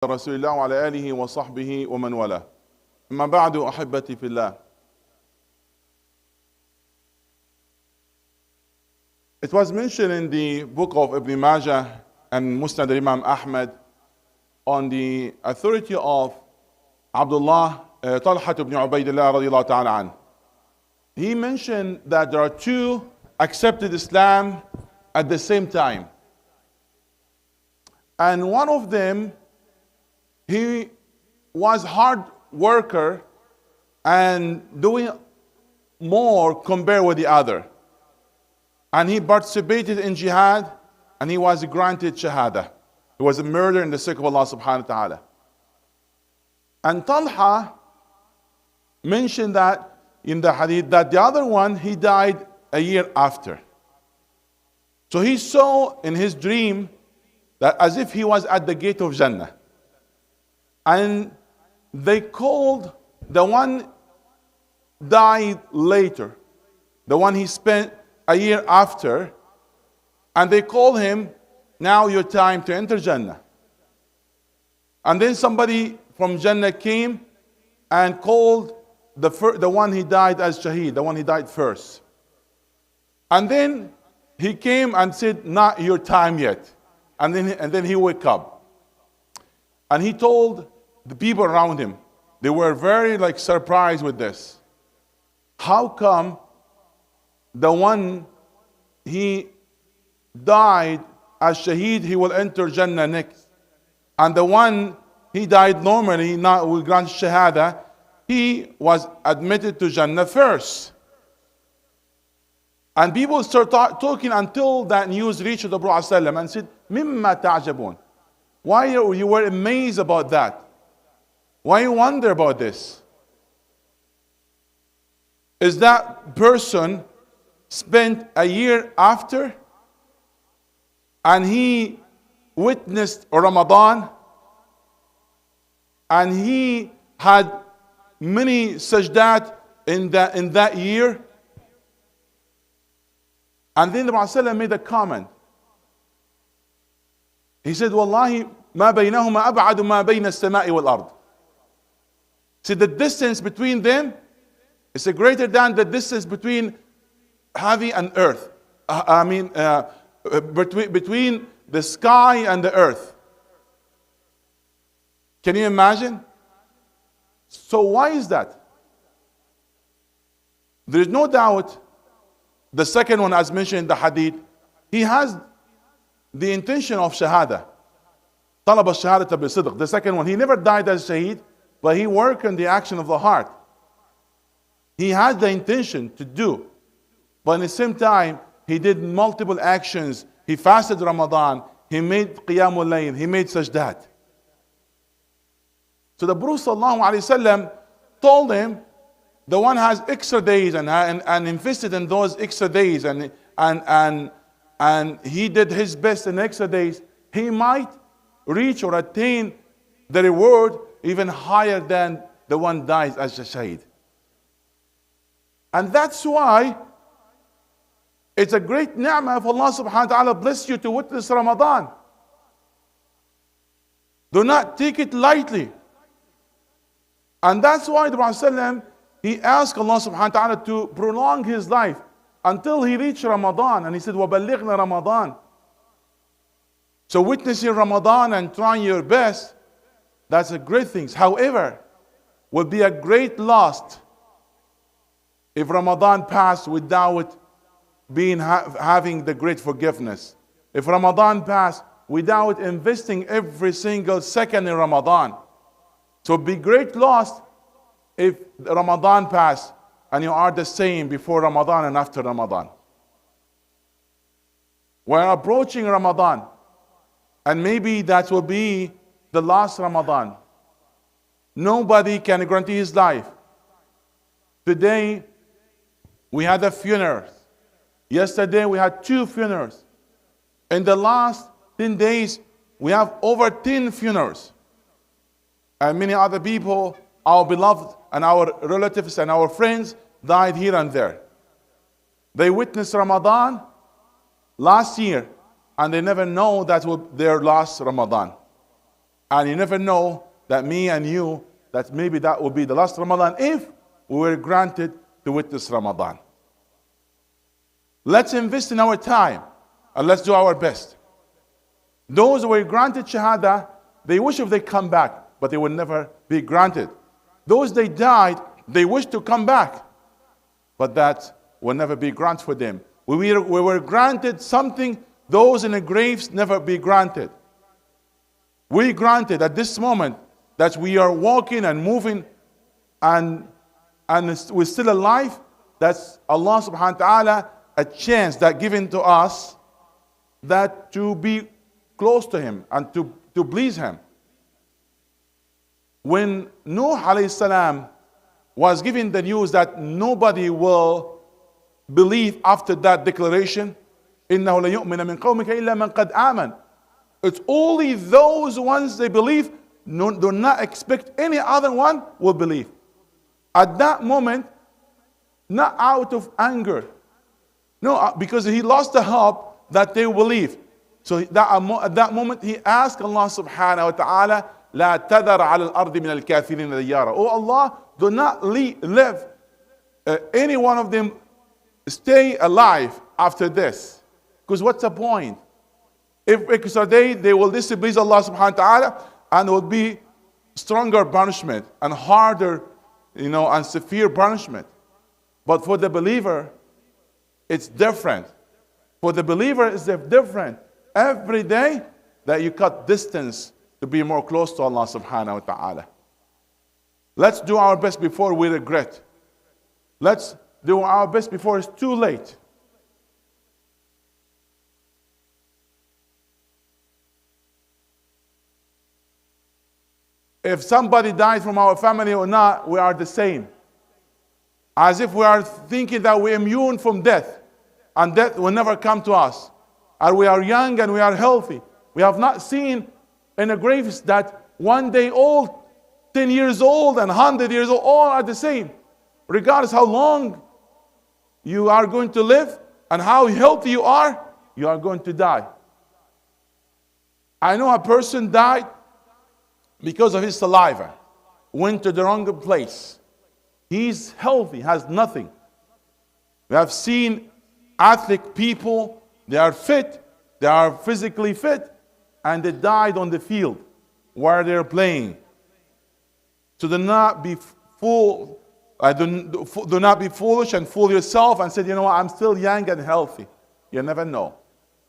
رسول الله وعلى آله وصحبه ومن والاه. أما بعد أحبتي في الله. It was mentioned in the book of Ibn Majah and Musnad Imam Ahmad on the authority of Abdullah Talha ibn Ubaidillah radiallahu ta'ala an. He mentioned that there are two accepted Islam at the same time. And one of them, he was hard worker and doing more compared with the other. And he participated in jihad and he was granted shahada. He was a murderer in the sake of Allah subhanahu wa ta'ala. And Talha mentioned that in the hadith that the other one, he died a year after. So he saw in his dream that as if he was at the gate of Jannah. And they called the one died later, the one he spent a year after, and they called him, now your time to enter Jannah. And then somebody from Jannah came and called the one he died as Shaheed, the one he died first. And then he came and said, not your time yet. And then he woke up. And he told the people around him, they were very surprised with this. How come the one he died as Shaheed, he will enter Jannah next? And the one he died normally, not will grant Shahada, he was admitted to Jannah first. And people start talking until that news reached the Prophet ﷺ and said, Mimma ta'jabun. Why you were amazed about that? Why you wonder about this? Is that person spent a year after and he witnessed Ramadan and he had many sajdat in that year? And then the Prophet ﷺ made a comment. He said, Wallahi, ma baynahuma ab'adu ma bayna as-sama'i wal-ard. See, the distance between them is greater than the distance between heaven and earth. Between the sky and the earth. Can you imagine? So why is that? There is no doubt the second one, as mentioned in the hadith, he has the intention of shahada. طلب الشهادة بصدق. The second one, he never died as shaheed, but he worked in the action of the heart. He had the intention to do, but at the same time, he did multiple actions. He fasted Ramadan, he made qiyamul layl, he made sajdat. So the Prophet ﷺ told him, the one has extra days and invested in those extra days and he did his best in extra days, he might reach or attain the reward even higher than the one dies as a shaheed. And that's why it's a great ni'mah if Allah subhanahu wa ta'ala bless you to witness Ramadan. Do not take it lightly. And that's why the Prophet ﷺ, he asked Allah subhanahu wa ta'ala to prolong his life until he reached Ramadan. And he said, وَبَلِّغْنَا Ramadan. So witnessing Ramadan and trying your best, that's a great thing. However, will be a great loss if Ramadan passed without having the great forgiveness. If Ramadan passed without investing every single second in Ramadan. So it'd be great loss if Ramadan passed and you are the same before Ramadan and after Ramadan. We're approaching Ramadan, and maybe that will be the last Ramadan. Nobody can guarantee his life. Today, we had a funeral. Yesterday, we had 2 funerals. In the last 10 days, we have over 10 funerals. And many other people, our beloved and our relatives and our friends, died here and there. They witnessed Ramadan last year and they never know that was their last Ramadan. And you never know that me and you, that maybe that will be the last Ramadan if we were granted to witness Ramadan. Let's invest in our time and let's do our best. Those who were granted Shahada, they wish if they come back, but they will never be granted. Those they died, they wish to come back, but that will never be granted for them. We were granted something those in the graves never be granted. We granted at this moment that we are walking and moving and we're still alive. That's Allah subhanahu wa ta'ala, a chance that given to us that to be close to Him and to please Him. When Nuh alayhi salam was given the news that nobody will believe after that declaration, إِنَّهُ لَيُؤْمِنَ مِنْ قَوْمِكَ إِلَّا مَنْ قَدْ آمَنَ. It's only those ones they believe, do not expect any other one will believe. At that moment, not out of anger, no, because he lost the hope that they will believe. So at that moment he asked Allah subhanahu wa ta'ala, لا تذر على الأرض من الكافرين ديارا. Oh Allah, do not leave any one of them stay alive after this. Because what's the point? If they will displease Allah subhanahu wa ta'ala, and it will be stronger punishment and harder, and severe punishment. But for the believer, it's different. For the believer, it's different. Every day that you cut distance to be more close to Allah subhanahu wa ta'ala. Let's do our best before we regret. Let's do our best before it's too late. If somebody died from our family or not, we are the same. As if we are thinking that we're immune from death, and death will never come to us. And we are young and we are healthy. We have not seen in the graves that 1 day old, 10 years old, and 100 years old, all are the same. Regardless how long you are going to live and how healthy you are going to die. I know a person died because of his saliva, went to the wrong place. He's healthy, has nothing. We have seen athletic people, they are fit, they are physically fit, and they died on the field where they're playing. So do not be do not be foolish and fool yourself and say, I'm still young and healthy. You never know.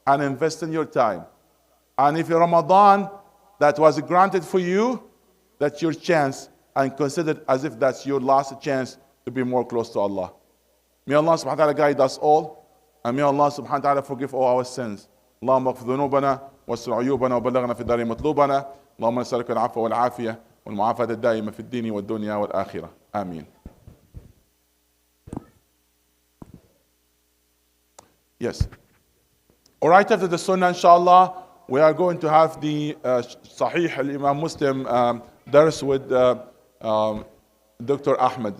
And invest in your time. And if Ramadan that was granted for you, that's your chance, and consider it as if that's your last chance to be more close to Allah. May Allah subhanahu wa ta'ala guide us all, and may Allah subhanahu wa ta'ala forgive all our sins. اللهم اغفر ذنوبنا واستر عيوبنا وبلغنا في الدار مطلوبنا. اللهم نسألك العفو والعافية والمعافاة الدائمة في الدين والدنيا والآخرة. آمين. Yes. All right, after the Sunnah, inshallah, we are going to have the Sahih al-Imam Muslim dars with Dr. Ahmed.